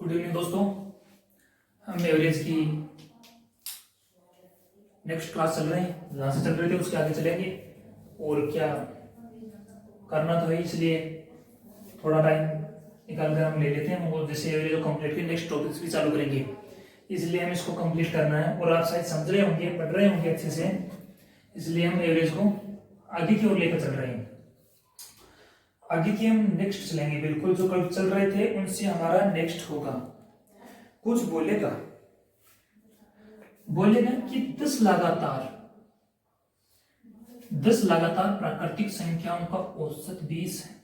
Good evening दोस्तों। हम average की नेक्स्ट क्लास चल रहे हैं, जहाँ से चल रहे थे उसके आगे चलेंगे। और क्या करना तो है, इसलिए थोड़ा टाइम निकाल कर हम ले लेते हैं। वो जैसे एवरेज को कंप्लीट कर नेक्स्ट टॉपिक्स भी चालू करेंगे, इसलिए हम इसको कंप्लीट करना है। और आप शायद समझ रहे होंगे, पढ़ रहे होंगे अच्छे से, इसलिए हम एवरेज को आगे की ओर लेकर चल रहे हैं। आगे की हम नेक्स्ट चलेंगे, बिल्कुल जो कल चल रहे थे उनसे हमारा नेक्स्ट होगा। कुछ बोलेगा कि 10 लगातार प्राकृतिक संख्याओं का औसत 20 है।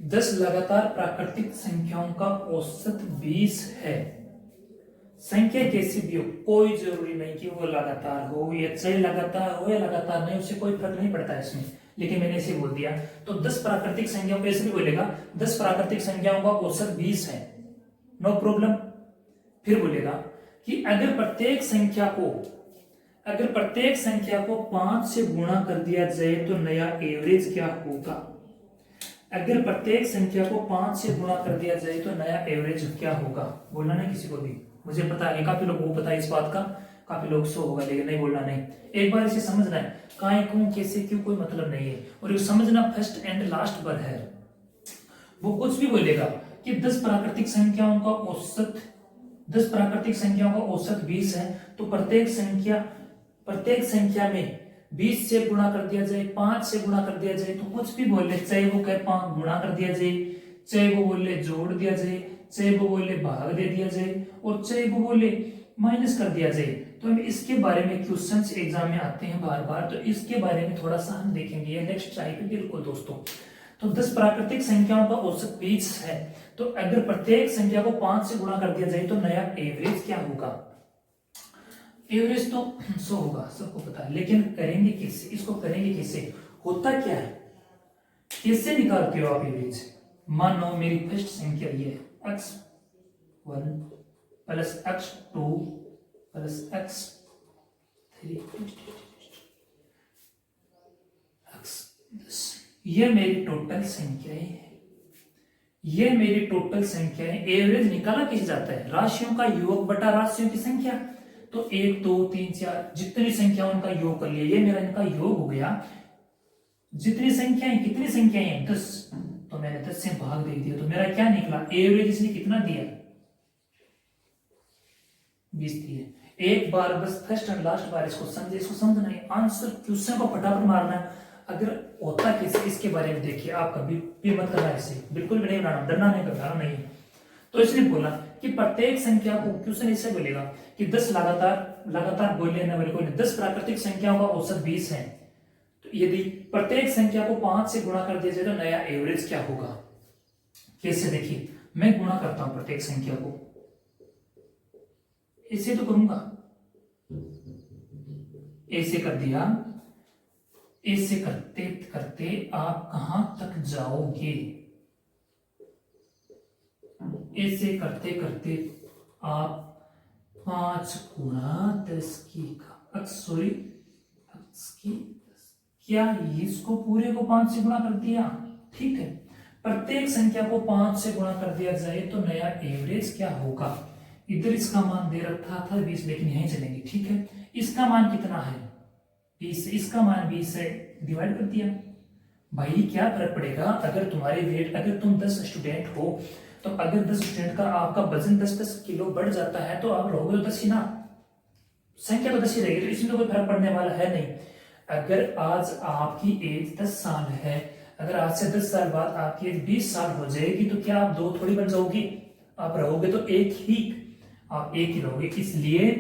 10 लगातार प्राकृतिक संख्याओं का औसत 20 है। संख्या कैसी भी हो, कोई जरूरी नहीं कि वो लगातार हो या चाहे लगातार हो या लगातार नहीं, उससे कोई फर्क नहीं पड़ता है इसमें। लेकिन मैंने इसे बोल दिया तो 10 प्राकृतिक संख्याओं को ऐसे भी बोलेगा 10 प्राकृतिक संख्याओं का औसत 20 है, नो प्रॉब्लम। फिर बोलेगा कि अगर प्रत्येक संख्या को 5 से गुणा कर दिया जाए तो नया एवरेज क्या होगा। अगर प्रत्येक संख्या को 5 से गुणा कर दिया जाए तो नया एवरेज क्या होगा। बोलना नहीं किसी को भी, मुझे पता है काफी लोगों को पता है इस बात का, काफी लोग सो होगा, लेकिन नहीं बोलना नहीं। एक बार इसे समझना है, काहे क्यों कैसे क्यों कोई मतलब नहीं है। और ये समझना फर्स्ट एंड लास्ट पर है। वो कुछ भी बोलेगा कि 10 प्राकृतिक संख्याओं का औसत 20 है, तो प्रत्येक संख्या में 20 से गुणा कर दिया जाए, 5 से गुणा कर दिया जाए, तो कुछ भी बोले, चाहे वो कहे 5 गुणा कर दिया जाए, चाहे वो बोले जोड़ दिया जाए, चाहे वो बोले भाग दे दिया जाए, और चाहे वो बोले माइनस कर दिया जाए। तो हम इसके बारे में क्वेश्चंस एग्जाम में आते हैं बार बार, तो इसके बारे में थोड़ा सा हम देखेंगे नेक्स्ट टाइप पे। बिल्कुल दोस्तों, तो 10 प्राकृतिक संख्याओं का औसत 20 है, तो अगर प्रत्येक संख्या को 5 से गुणा कर दिया जाए तो नया एवरेज क्या होगा। एवरेज तो 100 होगा, सबको पता है, लेकिन करेंगे कैसे, इसको करेंगे कैसे, होता क्या है, कैसे निकालते हो आप एवरेज। मान लो मेरी फर्स्ट संख्या ये है x1 plus x2 plus x3 x10, ये मेरी टोटल संख्याएं है। ये मेरी टोटल संख्याएं। एवरेज निकाला कैसे जाता है, राशियों का योग बटा राशियों की संख्या। तो 1 2 3 4 जितनी संख्या उनका योग कर लिया, ये मेरा इनका योग हो गया। जितनी संख्याएं, कितनी संख्याएं 10, तो मैंने 10 से भाग दे दिया, तो मेरा क्या निकला एवरेज। इसने कितना दिया 20 दिया। एक बार बस फर्स्ट एंड लास्ट बार इसको समझे, इसको समझना है, आंसर क्वेश्चन को फटाफट मारना है। अगर होता कैसे इसके बारे में देखिए, आप कभी भी मत करना इसे, बिल्कुल भी नहीं बनाना, डरना नहीं, घबराना नहीं। तो इसने बोला कि प्रत्येक संख्या को, क्वेश्चन इससे बोलेगा कि 10 लगातार बोल लेना मेरे को, 10 प्राकृतिक संख्याओं का औसत 20 है, तो यदि प्रत्येक संख्या को 5 से गुणा कर दिया जाए तो नया एवरेज क्या होगा। कैसे, देखिए मैं गुणा करता हूं प्रत्येक संख्या को, ऐसे तो करूंगा, ऐसे कर दिया। ऐसे करते करते आप कहां तक जाओगे, ऐसे करते करते आप 5 गुणा 10 की क्या इसको पूरे को 5 से गुणा कर दिया, ठीक है। प्रत्येक संख्या को 5 से गुणा कर दिया जाए तो नया एवरेज क्या होगा। इधर इसका मान दे रखा था 20, लेकिन यहीं चलेंगे, ठीक है। इसका मान कितना है 20, इसका मान 20 से डिवाइड कर दिया। भाई क्या फर्क पड़ेगा, अगर तुम्हारे वेट, अगर तुम 10 स्टूडेंट हो, तो अगर 10 स्टूडेंट का आपका वजन 10-10 किलो बढ़ जाता है, तो आप रहोगे तो 10 ही ना, संख्या तो 10 ही रहेगी, तो इसमें तो कोई फर्क पड़ने वाला है नहीं। अगर आज आपकी एज 10 साल है, अगर आज से 10 साल बाद आपकी एज 20 साल हो जाएगी, तो क्या आप 2 थोड़ी बन जाओगी, आप रहोगे तो एक ही रहोगे। इसलिए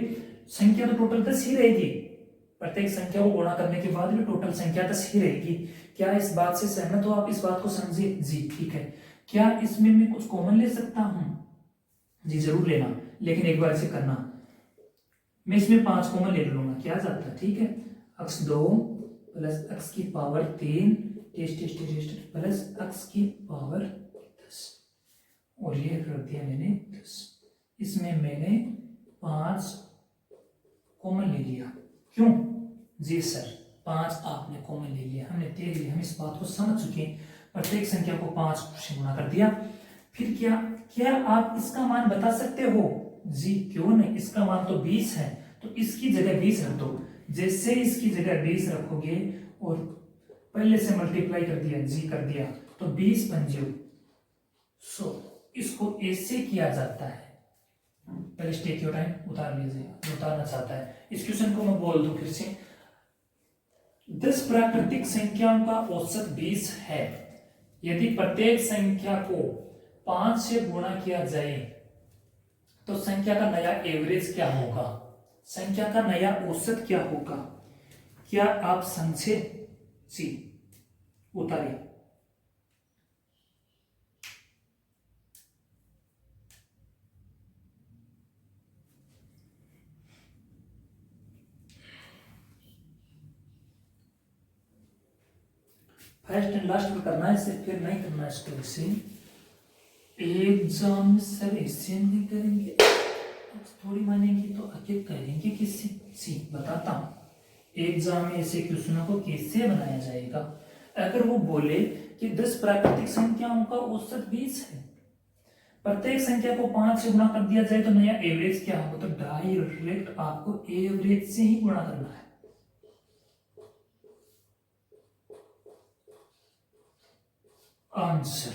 संख्या तो टोटल 10 ही रहेगी, प्रत्येक संख्या को गुणा करने के बाद भी टोटल संख्या 10 ही रहेगी। क्या इस बात से सहमत हो आप, इस बात को समझे जी, ठीक है। क्या इसमें मैं कुछ कॉमन ले सकता हूं जी, जरूर लेना, लेकिन एक बार से करना। मैं इसमें 5 कॉमन ले लूंगा, क्या जाता है, ठीक है। x2 प्लस x की पावर 3 टेस्ट प्लस x की पावर 10, और ये रख दिया मैंने 10। इसमें मैंने 5 कॉमन ले लिया, क्यों जी सर, 5 आपने कॉमन ले लिया, हमने देख लिया, हम इस बात को समझ चुके हैं। प्रत्येक संख्या को 5 से गुणा कर दिया, फिर क्या क्या आप इसका मान बता सकते हो? जी क्यों नहीं, इसका मान तो 20 है, तो इसकी जगह 20 रख दो। जैसे इसकी जगह 20 रखोगे और पहले से मल्टीप्लाई कर दिया, जी कर दिया, तो 20 पंजे 100। इसको ऐसे किया जाता है। पहले टेक योर टाइम, उतार लीजिएगा जो उतारना चाहता है। इस क्वेश्चन को मैं बोल दूं फिर से, 10 प्राकृतिक संख्याओं का औसत 20 है। यदि प्रत्येक संख्या को 5 से गुणा किया जाए तो संख्या का नया एवरेज क्या होगा? संख्या का नया औसत क्या होगा? क्या आप समझे? जी उतारिए। फर्स्ट एंड लास्ट में करना है, सिर्फ फिर नहीं करना है इसको ऐसे। एग्जाम सर ऐसे नहीं करेंगे, थोड़ी मानेंगे तो आगे करेंगे किससे? सी बताता हूं एग्जाम में ऐसे क्वेश्चनों को कैसे बनाया जाएगा। अगर वो बोले कि 10 प्राकृतिक संख्याओं का औसत 20 है, प्रत्येक संख्या को 5 से गुणा कर दिया जाए तो नया एवरेज क्या होगा, तो डायरेक्ट आपको एवरेज से ही गुणा करना है। आंसर,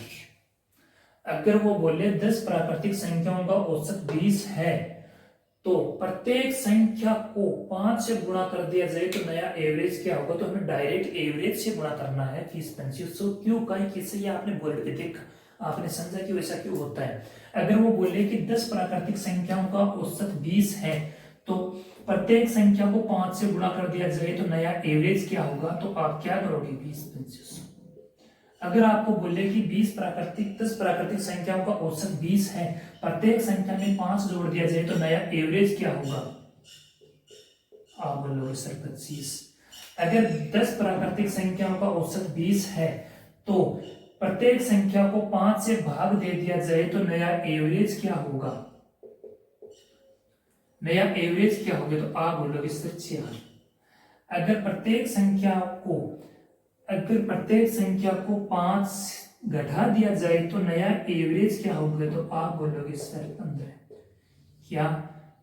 अगर वो बोले 10 प्राकृतिक संख्याओं का औसत 20 है तो प्रत्येक संख्या को 5 से गुणा कर दिया जाए तो नया एवरेज क्या होगा, तो हमें डायरेक्ट एवरेज से गुणा करना है 20 25। सो क्यों कहीं किससे, ये आपने बोर्ड पे देखा, आपने समझा कि वैसा क्यों होता है। अगर वो बोले कि 10 प्राकृतिक संख्याओं का औसत 20 है तो प्रत्येक संख्या को 5 से गुणा कर दिया जाए तो नया एवरेज क्या होगा, तो आप क्या करोगे 20 25। अगर आपको बोले कि 10 प्राकृतिक संख्याओं का औसत 20 है, प्रत्येक संख्या में 5 जोड़ दिया जाए तो नया एवरेज क्या होगा, आप बोलोगे सर 25। अगर 10 प्राकृतिक संख्याओं का औसत 20 है तो प्रत्येक संख्या को 5 से भाग दे दिया जाए तो नया एवरेज क्या होगा, नया एवरेज क्या होगा, तो आप बोलोगे सर 4। अगर प्रत्येक संख्या को 5 घटा दिया जाए तो नया एवरेज क्या होगा, तो आप बोलोगे सर 15। क्या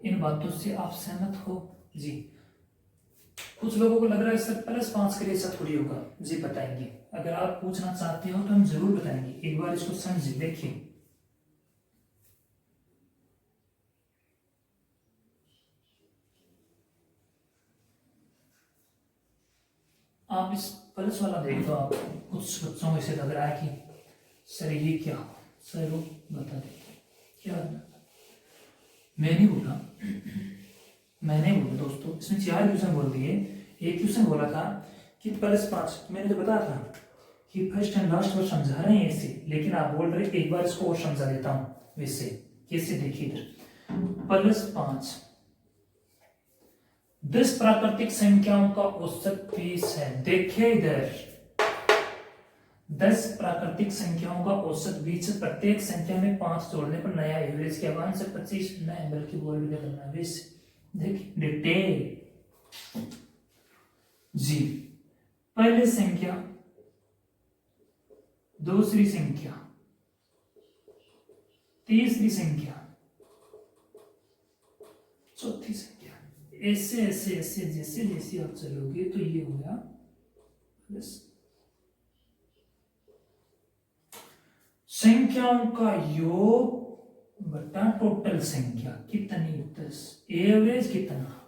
इन बातों से आप सहमत हो? जी। कुछ लोगों को लग रहा है सर +5 के लिए ऐसा थोड़ी होगा। जी बताएंगे, अगर आप पूछना चाहते हो तो हम जरूर बताएंगे। एक बार इसको समझिए, देखिए आप इस प्लस वाला देख दो। आप कुछ बच्चों को ऐसे लग रहा है कि सर ये क्या हो, सर वो बता देते क्या। मैंने बोला दोस्तों, इसमें 4 क्वेश्चन बोल दिए। एक क्वेश्चन बोला था कि +5, मैंने तो बताया था कि फर्स्ट एंड लास्ट वर्ड समझा रहे हैं ऐसे, लेकिन आप बोल रहे एक बार इसको और समझा देता हूं वैसे। कैसे, देखिए इधर +5, 10 प्राकृतिक संख्याओं का औसत 20 है। देखिए इधर 10 प्राकृतिक संख्याओं का औसत 20 है, प्रत्येक संख्या में 5 जोड़ने पर नया एवरेज क्या होगा, आंसर 25 नहीं बल्कि बोल भी करना है। देखिए डिटेल जी, पहली संख्या, दूसरी संख्या, तीसरी संख्या, चौथी संख्या, ऐसे ऐसे ऐसे जैसे जैसे आप चलोगे तो ये हो गया प्लस। संख्याओं का योग बटा टोटल संख्या कितनी, 10, एवरेज कितना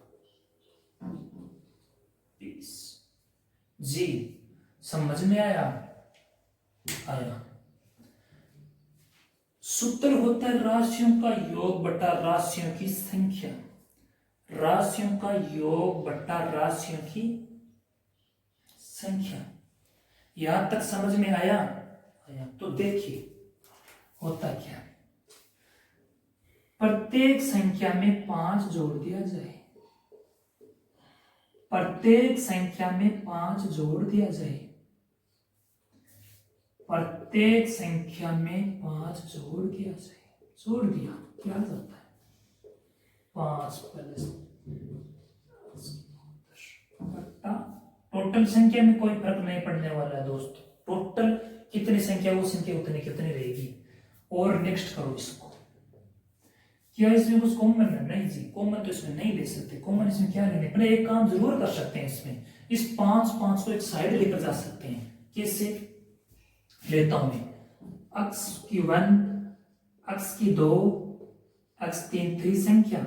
20। जी समझ में आया? आया। सूत्र होता है राशियों का योग बटा राशियों की संख्या, राशियों का योग बटा राशियों की संख्या। यहां तक समझ में आया? आया। तो देखिए होता क्या, प्रत्येक संख्या में 5 जोड़ दिया जाए, प्रत्येक संख्या में 5 जोड़ दिया जाए, प्रत्येक संख्या में 5 जोड़ दिया जाए, जोड़ दिया क्या जाता है 5 + बटा टोटल संख्या में कोई फर्क नहीं पड़ने वाला है दोस्तों। टोटल कितनी संख्या वो संख्या उतनी कितनी रहेगी, और नेक्स्ट करो इसको। क्या इसमें कुछ कॉमन है? नहीं जी, कॉमन तो इसमें नहीं ले सकते। कॉमन इसमें क्या लेंगे? अपने एक काम जरूर कर सकते हैं इसमें, इस 5 5 को एक साइड लेकर जा सकते हैं। कैसे लेता हूं मैं? अक्स की 1, अक्स की 2, अक्स 3, 3 संख्या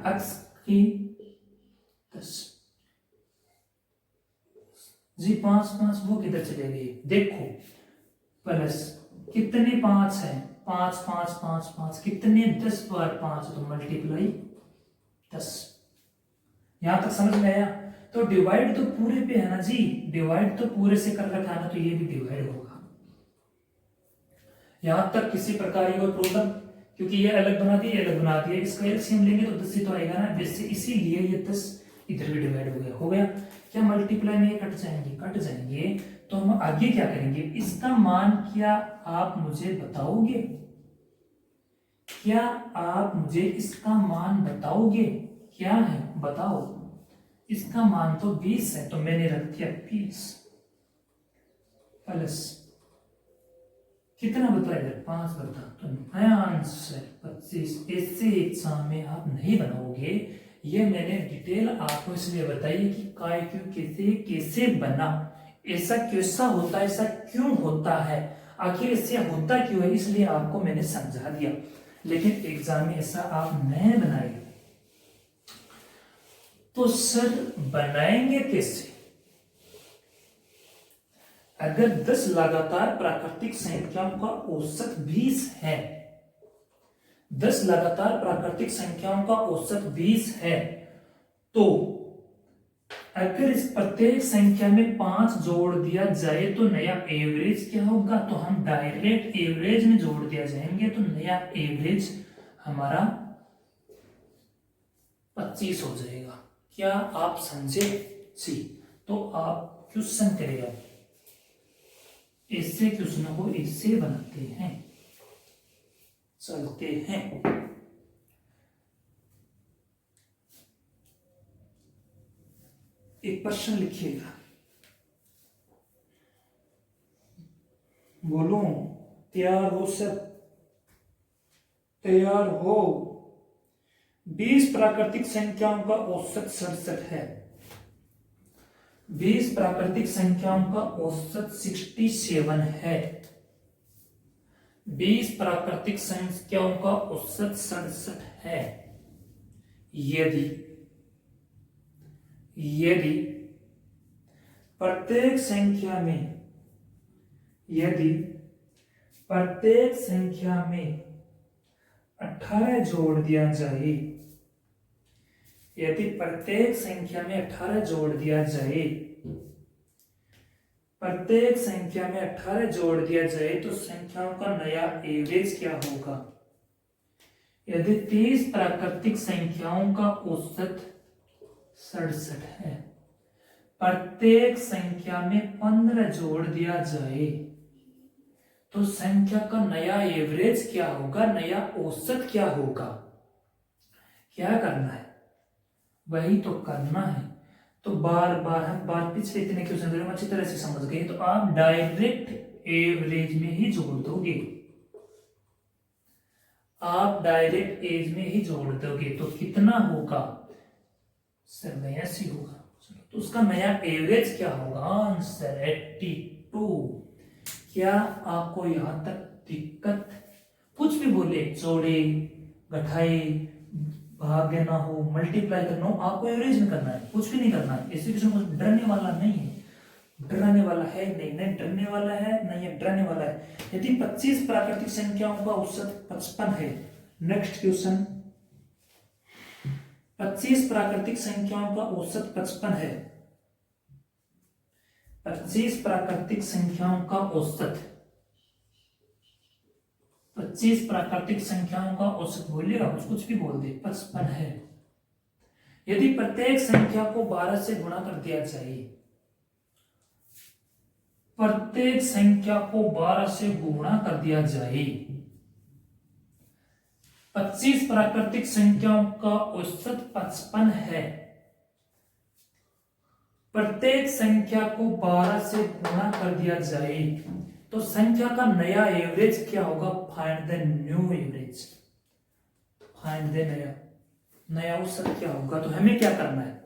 अक्स की 10 जी, 5 5 वो किधर चले गए? देखो, प्लस कितने 5 है? 5 5 5 5 कितने? 10 बार 5 तो मल्टीप्लाई 10। यहां तक समझ में आया? तो डिवाइड तो पूरे पे है ना जी, डिवाइड तो पूरे से कर रखा है ना, तो ये भी डिवाइड होगा। यहां तक किसी प्रकार की कोई प्रॉब्लम? क्योंकि ये अलग बना दिया, अलग बना दिया, इसका एलसीएम लेंगे तो 10 ही तो आएगा ना, वैसे इसीलिए ये 10 इधर भी डिवाइड हो गया। हो गया क्या? मल्टीप्लाई में ये कट जाएंगे, कट जाएंगे। तो हम आगे क्या करेंगे? इसका मान क्या आप मुझे बताओगे? क्या आप मुझे इसका मान बताओगे? क्या है बताओ? इसका मान तो 20 है, तो मैंने रख दिया 20 प्लस कितना बता? इधर 5 बता, तो नया आंसर 25। ऐसे एग्जाम में आप नहीं बनाओगे। ये मैंने डिटेल आपको इसलिए बताई कि काय क्यों कैसे कैसे बना, ऐसा कैसा होता है, ऐसा क्यों होता है, आखिर इससे होता क्यों है, इसलिए आपको मैंने समझा दिया। लेकिन एग्जाम में ऐसा आप नहीं बनाए तो सर बनाएंगे कैसे? अगर 10 लगातार प्राकृतिक संख्याओं का औसत 20 है, 10 लगातार प्राकृतिक संख्याओं का औसत 20 है, तो अगर इस प्रत्येक संख्या में 5 जोड़ दिया जाए तो नया एवरेज क्या होगा? तो हम डायरेक्ट एवरेज में जोड़ दिया जाएंगे, तो नया एवरेज हमारा 25 हो जाएगा। क्या आप समझे जी? तो आप क्वेश्चन करेगा, इससे क्वेश्चन को इससे बनाते हैं, चलते हैं। एक प्रश्न लिखिएगा, बोलो तैयार हो सब? तैयार हो? 20 प्राकृतिक संख्याओं का औसत 67 है। 20 प्राकृतिक संख्याओं का औसत 67 है। 20 प्राकृतिक संख्याओं का औसत 67 है। यदि प्रत्येक संख्या में, यदि प्रत्येक संख्या में 18 जोड़ दिया जाए, यदि प्रत्येक संख्या में 18 जोड़ दिया जाए, प्रत्येक संख्या में 18 जोड़ दिया जाए तो संख्याओं का नया एवरेज क्या होगा? यदि 30 प्राकृतिक संख्याओं का औसत 67 है, प्रत्येक संख्या में 15 जोड़ दिया जाए तो संख्या का नया एवरेज क्या होगा? नया औसत क्या होगा? क्या करना है? वही तो करना है। तो बार बार हम बार पिछले इतने क्वेश्चन अच्छी तरह से समझ गए, तो आप डायरेक्ट एवरेज में ही जोड़ दोगे, आप डायरेक्ट एज में ही जोड़ दोगे, तो कितना होगा सर? 82 होगा। तो उसका नया एवरेज क्या होगा? आंसर 82। क्या आपको यहां तक दिक्कत? कुछ भी बोले, जोड़े, घटाए, भाग देना हो, मल्टीप्लाई करना हो, आपको एवरेज में करना है, कुछ भी नहीं करना है। ऐसे किसी को डरने वाला नहीं है, डराने वाला है नहीं डरने वाला है, नहीं ये डराने वाला है। यदि 25 प्राकृतिक संख्याओं का औसत 55 है, नेक्स्ट क्वेश्चन, 25 प्राकृतिक संख्याओं का औसत 55 है, 25 प्राकृतिक संख्याओं का औसत, 25 प्राकृतिक संख्याओं का औसत बोलिएगा, कुछ भी बोल दे, 55 है। यदि प्रत्येक संख्या को 12 से गुणा कर दिया जाए, प्रत्येक संख्या को 12 से गुणा कर दिया जाए, 25 प्राकृतिक संख्याओं का औसत 55 है, प्रत्येक संख्या को 12 से गुणा कर दिया जाए तो संख्या का नया एवरेज क्या होगा? Find the new average, find the नया औसत क्या होगा? तो हमें क्या करना है?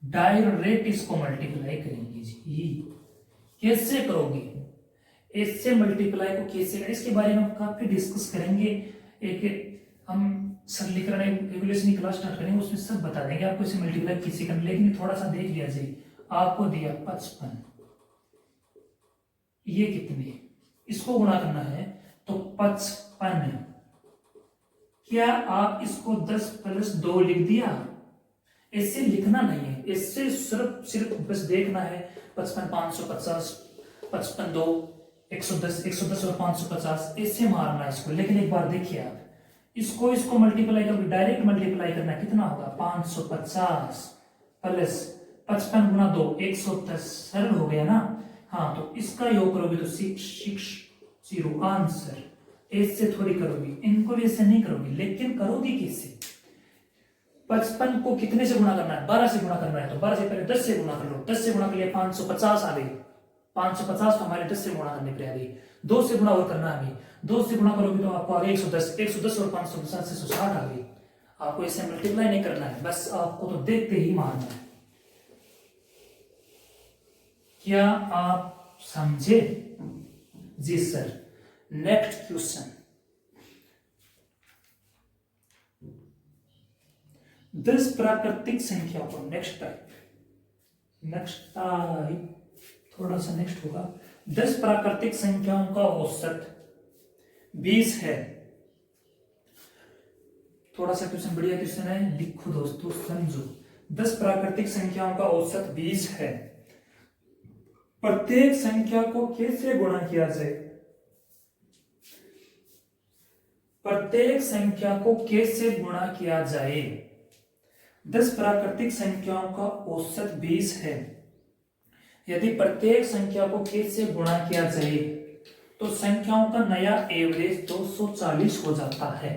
डायरेक्ट इसको मल्टीप्लाई करेंगे जी। कैसे करोगे? इससे मल्टीप्लाई को कैसे करें, इसके बारे में हम काफी डिस्कस करेंगे। एक हम सरलीकरण रेगुलेशन की क्लास स्टार्ट करेंगे, उसमें सब बता देंगे आपको इसे मल्टीप्लाई कैसे करना। लेकिन थोड़ा सा देख लिया जाए, आपको दिया 55, ये कितने, इसको गुणा करना है तो 55। क्या आप इसको 10 + 2 लिख दिया? इससे लिखना नहीं है, इससे सिर्फ बस देखना है। 55 550, 55 2 110, 110 और 550, इससे मारना है इसको। लेकिन एक बार देखिए आप इसको मल्टीप्लाई करोगे, डायरेक्ट मल्टीप्लाई करना, कितना होगा? 550 प्लस 55 गुना 2 110, सरल हो गया ना। हाँ, तो इसका योग करोगे तो 660 आंसर। इससे थोड़ी करोगी, इनको भी ऐसे नहीं करोगी, लेकिन करोगी किससे? 55 को कितने से गुणा करना है? 12 से गुणा करना है, तो 12 से पहले 10 से गुणा कर लो। 10 से गुणा कर लिया 550 आ गई। 550 तो हमारे 10 से गुणा करने पर आ गई। 2 से गुणा और करना है हमें, 2 से गुणा करोगे तो आपको आ गई 110, 110 और 550 से 160 आ गई। आपको इसे मल्टीप्लाई नहीं करना है, बस आपको तो देखते ही मारना है। क्या आप समझे? जी सर। नेक्स्ट क्वेश्चन, 10 प्राकृतिक संख्या को नेक्स्ट टाइप थोड़ा सा नेक्स्ट होगा। 10 प्राकृतिक संख्याओं का औसत 20 है। थोड़ा सा क्वेश्चन बढ़िया क्वेश्चन है, लिखो दोस्तों, समझो। 10 प्राकृतिक संख्याओं का औसत 20 है। प्रत्येक संख्या को कैसे गुणा किया जाए? प्रत्येक संख्या को कैसे गुणा किया जाए? 10 प्राकृतिक संख्याओं का औसत 20 है। यदि प्रत्येक संख्या को कैसे गुणा किया जाए तो संख्याओं का नया एवरेज 240 हो जाता है।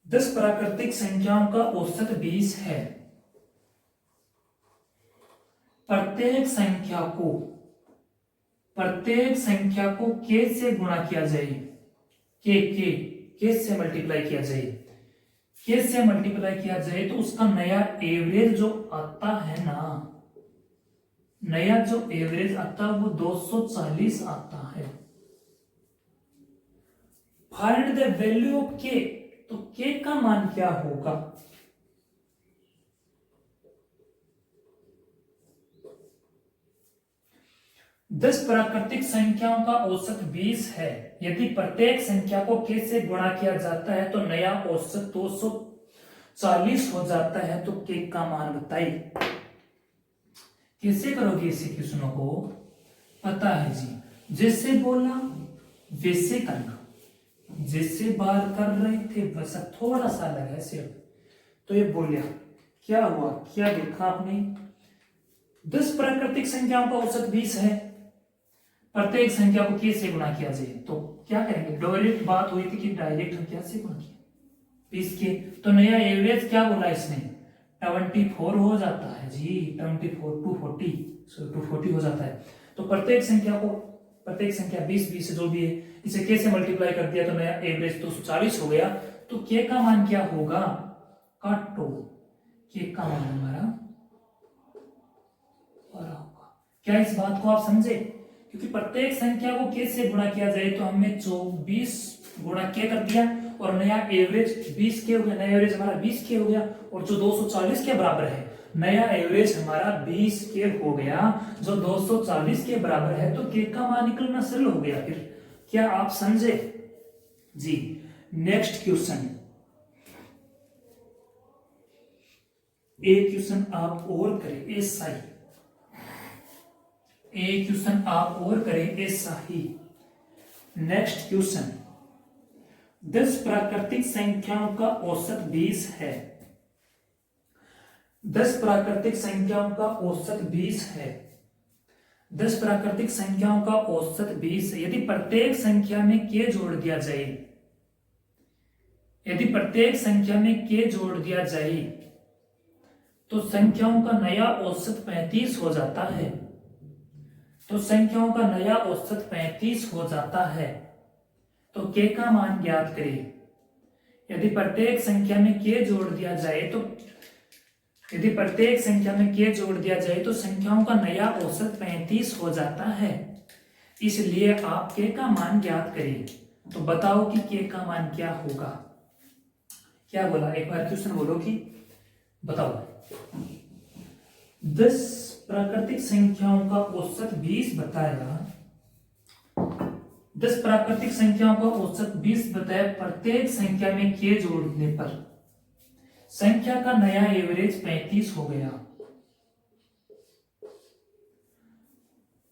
10 प्राकृतिक संख्याओं का औसत 20 है। प्रत्येक संख्या को कैसे गुणा किया जाए? कैसे मल्टीप्लाई किया जाए? कैसे मल्टीप्लाई किया जाए तो उसका नया एवरेज जो आता है ना, नया जो एवरेज आता है वो 240 आता है। फाइंड द वैल्यू ऑफ के, तो के का मान क्या होगा? दस प्राकृतिक संख्याओं का औसत 20 है। यदि प्रत्येक संख्या को के से गुणा किया जाता है तो नया औसत 240 हो जाता है। तो के का मान बताइए। कैसे करोगे इसे क्वेश्चनों को? पता है जी, जैसे बोला वैसे करना। जैसे बात कर रहे थे बस थोड़ा सा अलग है सिर्फ। तो ये बोलिया क्या हुआ, क्या देखा आपने? 10 प्राकृतिक संख्याओं का औसत 20 है। प्रत्येक संख्या को कैसे गुणा किया जाए तो क्या करेंगे? डायरेक्ट बात हुई थी कि डायरेक्ट हम कैसे गुणा किया 20 के। तो नया एवरेज क्या बोला इसने? 24 हो जाता है जी। 24 240 हो जाता है। तो प्रत्येक संख्या 20 से जो भी है इसे कैसे मल्टीप्लाई कर दिया तो नया एवरेज 240 हो गया। तो के का मान क्या होगा? काटो, के का मान हमारा 12 होगा। क्या इस बात को आप समझे? क्योंकि प्रत्येक संख्या को के से गुणा किया जाए तो हमने 24 गुणा के कर दिया और नया एवरेज 20 के हो गया। नया एवरेज हमारा 20 के हो गया और जो 240 के बराबर है नया एवरेज हमारा 20 के हो गया जो 240 के बराबर है। तो के का मान निकलना सरल हो गया। फिर क्या आप समझे जी? नेक्स्ट क्वेश्चन, एक क्वेश्चन आप और करें ऐसा ही। एक क्वेश्चन आप और करें ऐसा ही। नेक्स्ट क्वेश्चन, 10 प्राकृतिक संख्याओं का औसत 20 है। 10 प्राकृतिक संख्याओं का औसत 20 है। 10 प्राकृतिक संख्याओं का औसत 20 है। यदि प्रत्येक संख्या में के जोड़ दिया जाए, यदि प्रत्येक संख्या में के जोड़ दिया जाए तो संख्याओं का नया औसत 35 हो जाता है। तो संख्याओं का नया औसत 35 हो जाता है। तो k का मान ज्ञात करिए। यदि प्रत्येक संख्या में k जोड़ दिया जाए तो संख्याओं का नया औसत 35 हो जाता है। इसलिए आप k का मान ज्ञात करिए। तो बताओ कि k का मान क्या होगा। क्या बोला, एक बार क्वेश्चन बोलो कि बताओ। 10 प्राकृतिक संख्याओं का औसत 20 बताया। 10 प्राकृतिक संख्याओं का औसत 20 बताया। प्रत्येक संख्या में k जोड़ने पर संख्या का नया एवरेज 35 हो गया।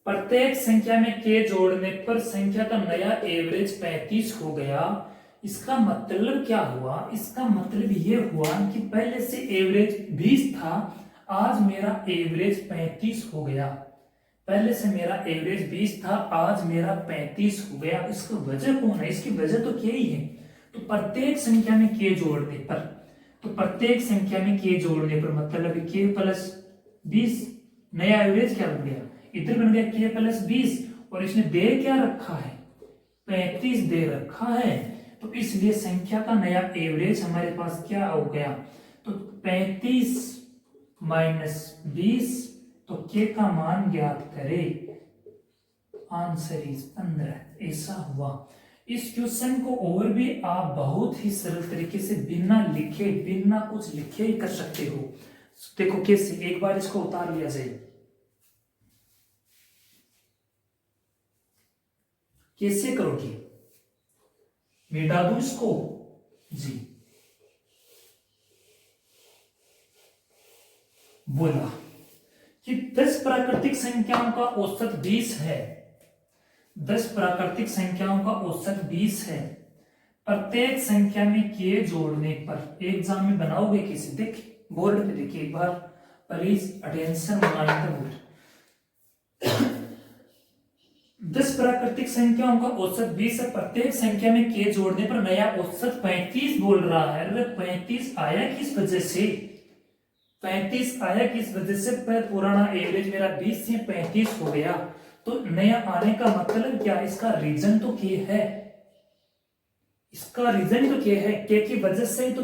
प्रत्येक संख्या में k जोड़ने पर संख्या का नया एवरेज 35 हो गया। इसका मतलब क्या हुआ? इसका मतलब ये हुआ कि पहले से एवरेज 20 था, आज मेरा एवरेज 35 हो गया। पहले से मेरा एवरेज 20 था, आज मेरा 35 हो गया। इसकी वजह कौन है? इसकी वजह तो k ही है। तो प्रत्येक संख्या में k जोड़ने पर मतलब k प्लस 20 नया एवरेज क्या बन गया? इधर बन गया k प्लस 20 और इसने दे क्या रखा है? 35 दे रखा है। तो इसलिए संख्या का नया एवरेज हमारे पास क्या हो गया? तो 35 माइनस 20, तो k का मान ज्ञात करें। Answer is 15। ऐसा हुआ। इस क्वेश्चन को और भी आप बहुत ही सरल तरीके से बिना लिखे, बिना कुछ लिखे ही कर सकते हो। देखो कैसे, एक बार इसको उतार लिया जाए। कैसे करोगे? मिटा दूं इसको जी। बोला कि 10 प्राकृतिक संख्याओं का औसत 20 है। 10 प्राकृतिक संख्याओं का औसत 20 है। प्रत्येक संख्या में k जोड़ने पर, एग्जाम में बनाओगे कैसे? देख बोर्ड पे देखिए एक बार, please attention my the board. 10 प्राकृतिक संख्याओं का औसत 20 है। प्रत्येक संख्या में k जोड़ने पर नया औसत 35 बोल रहा है। अरे 35 आया किस वजह से? 35 आया किस वजह से? पुराना एवरेज मेरा 20 से 35 हो गया। तो नया आने का मतलब क्या? इसका रीजन तो k है। इसका रीजन तो k है। k की वजह से तो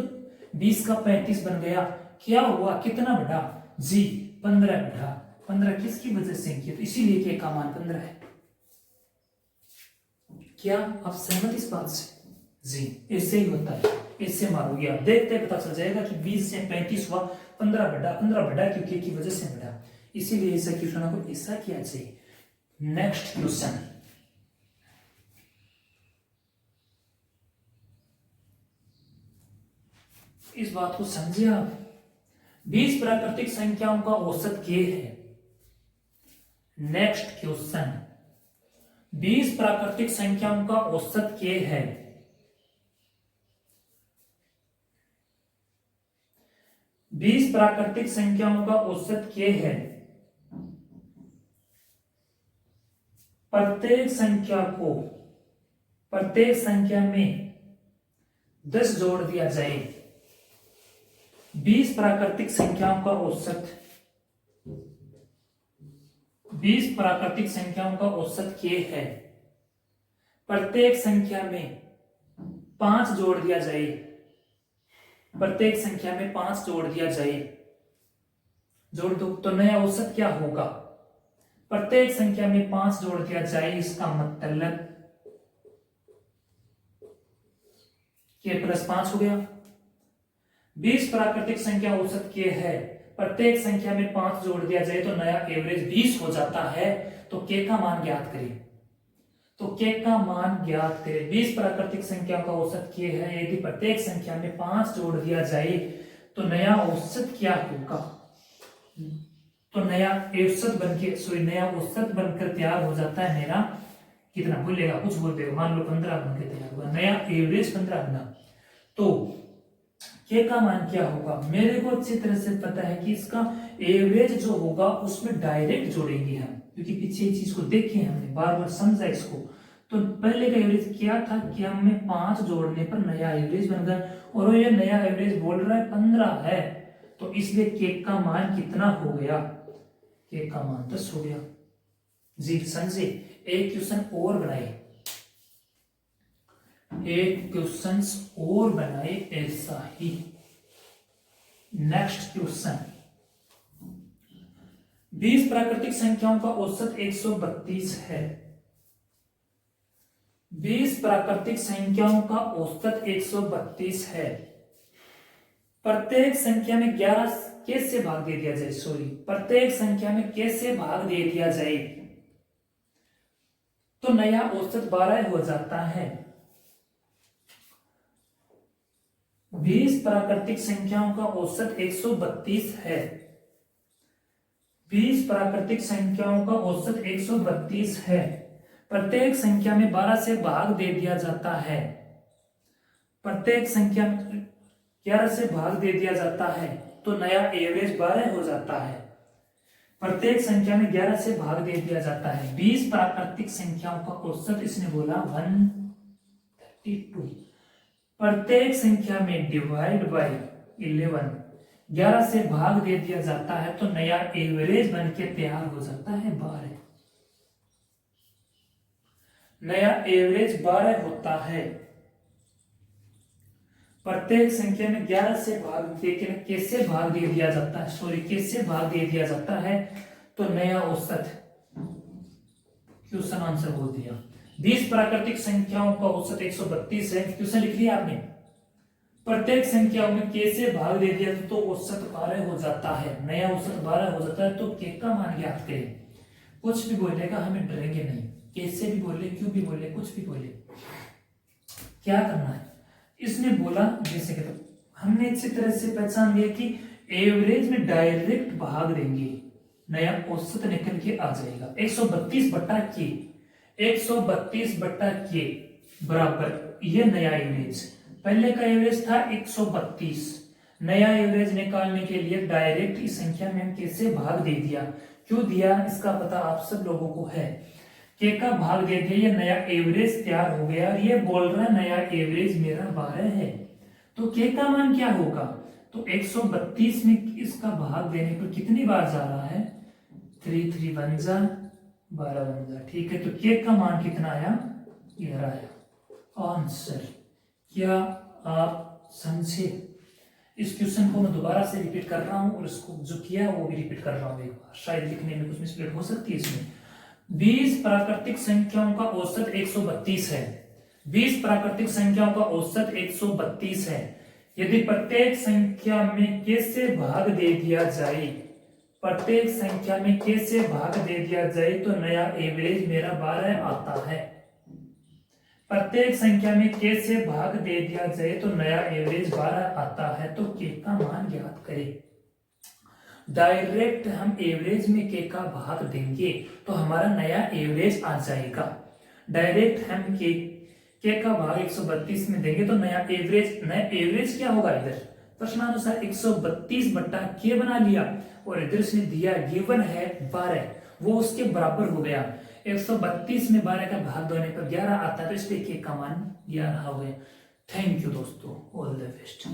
20 का 35 बन गया। क्या हुआ? कितना बढ़ा जी? 15 बढ़ा। 15 किसकी वजह से किया? तो इसीलिए k का मान 15 है। क्या आप सहमत इस बात से? जी ऐसे ही होता है। इससे मारोगे आप, देखते पता चल जाएगा कि 20 से 35 हुआ, 15 बढ़ा। 15 बढ़ा क्योंकि की वजह से बढ़ा। इसीलिए ऐसा क्वेश्चन को ऐसा किया चाहिए। नेक्स्ट क्वेश्चन, इस बात को समझिए आप। 20 प्राकृतिक संख्याओं का औसत k है। नेक्स्ट क्वेश्चन, 20 प्राकृतिक संख्याओं का औसत k है। 20 प्राकृतिक संख्याओं का औसत k है। प्रत्येक संख्या में 10 जोड़ दिया जाए। 20 प्राकृतिक संख्याओं का औसत 20 प्राकृतिक संख्याओं का औसत k है। प्रत्येक संख्या में 5 जोड़ दिया जाए। प्रत्येक संख्या में 5 जोड़ दिया जाए, जोड़ दो तो नया औसत क्या होगा? प्रत्येक संख्या में 5 जोड़ दिया जाए, इसका मतलब k प्लस 5 हो गया। 20 प्राकृतिक संख्या औसत k है। प्रत्येक संख्या में 5 जोड़ दिया जाए तो नया एवरेज 20 हो जाता है। तो k का मान ज्ञात करें। तो k का मान ज्ञात करें। 20 प्राकृतिक संख्या का औसत k है। यदि प्रत्येक संख्या में 5 जोड़ दिया जाए तो नया औसत क्या होगा? तो नया औसत बनकर तैयार हो जाता है मेरा, कितना बोलेगा? कुछ बोलते हो, मान लो 15 बनकर तैयार हुआ। नया एवरेज 15 बना। तो k का मान क्या होगा? मेरे को अच्छी तरह से पता है कि इसका एवरेज जो होगा उसमें डायरेक्ट जोड़ेंगे हम, क्योंकि पीछे ये चीज को देखे हमने, बार बार समझा इसको। तो पहले का एवरेज क्या था कि हमें 5 जोड़ने पर नया एवरेज बन गया, और ये नया एवरेज बोल रहा है 15 है। तो इसलिए k का मान कितना हो गया? k का मान 10 हो गया। जी समझे। एक क्वेश्चन और बनाए, एक क्वेश्चन और बनाए ऐसा ही। नेक्स्ट क्वेश्चन, 20 प्राकृतिक संख्याओं का औसत 132 है। 20 प्राकृतिक संख्याओं का औसत 132 है। प्रत्येक संख्या में 11 कैसे भाग दे दिया जाए, सॉरी प्रत्येक संख्या में कैसे भाग दे दिया जाए तो नया औसत 12 हो जाता है। 20 प्राकृतिक संख्याओं का औसत 132 है। 20 प्राकृतिक संख्याओं का औसत 132 है। प्रत्येक संख्या में 12 से भाग दे दिया जाता है। प्रत्येक संख्या में 11 से भाग दे दिया जाता है तो नया एवरेज 12 हो जाता है। प्रत्येक संख्या में 11 से भाग दे दिया जाता है। 20 प्राकृतिक संख्याओं का औसत इसने बोला 132। प्रत्येक संख्या में डिवाइड बाय 11 11 से भाग दे दिया जाता है तो नया एवरेज बनके तैयार हो जाता है 12। नया एवरेज 12 होता है। प्रत्येक संख्या में 11 से भाग देकर कैसे भाग दे दिया जाता है, सॉरी कैसे भाग दे दिया जाता है तो नया औसत, क्वेश्चन आंसर बोल दिया। 20 प्राकृतिक संख्याओं का औसत 132 है। क्वेश्चन लिख लिया आपने। प्रत्येक संख्याओं में कैसे भाग दे दिया तो औसत 12 हो जाता है। नया औसत 12 हो जाता है तो के का मान ज्ञात करें। कुछ भी बोलेगा हमें डरेंगे नहीं, कैसे भी बोले क्यों भी बोले कुछ भी बोले, क्या करना है। इसने बोला जैसे कि हमने अच्छी तरह से पहचान लिया कि एवरेज में डायरेक्ट भाग देंगे, नया औसत निकल के आ जाएगा। 132 बट्टा के 132 बट्टा के बराबर ये नया एवरेज। पहले का एवरेज था 132। नया एवरेज निकालने के लिए डायरेक्ट इस संख्या में हम कैसे भाग दे दिया, क्यों दिया इसका पता आप सब लोगों को है। के का भाग दे दिया, ये नया एवरेज तैयार हो गया। ये बोल रहा है नया एवरेज मेरा 12 है तो के का मान क्या होगा, तो 132 में इसका भाग देने पर कितनी बार जा रहा है, 3 3 बन जा 12 बन जा। ठीक है, तो के का मान कितना आया, 11 आया आंसर। क्या आप समझे। इस क्वेश्चन को मैं दोबारा से रिपीट कर रहा हूं और इसको जो किया वो भी रिपीट कर रहा हूं एक बार, शायद लिखने में कुछ मिस्टेक हो सकती है इसमें। 20 प्राकृतिक संख्याओं का औसत 132 है। 20 प्राकृतिक संख्याओं का औसत 132 है। यदि प्रत्येक संख्या में कैसे भाग दे दिया जाए, प्रत्येक संख्या में कैसे भाग दे दिया जाए तो नया एवरेज मेरा 12 आता है। प्रत्येक संख्या में कैसे भाग दे दिया जाए तो नया एवरेज 12 आता है। तो के का मान ज्ञात करें। डायरेक्ट हम एवरेज में के का भाग देंगे तो हमारा नया एवरेज आ जाएगा। डायरेक्ट हम के का भाग 132 में देंगे तो नया एवरेज क्या होगा, इधर प्रश्नानुसार 132 बट्टा के बना लिया और इधर से दिया गिवन है 12, वो उसके बराबर हो गया। 132 में 12 का भाग देने पर 11 आता है तो इसलिए के का मान 11 हो गया। थैंक यू दोस्तों, ऑल द बेस्ट।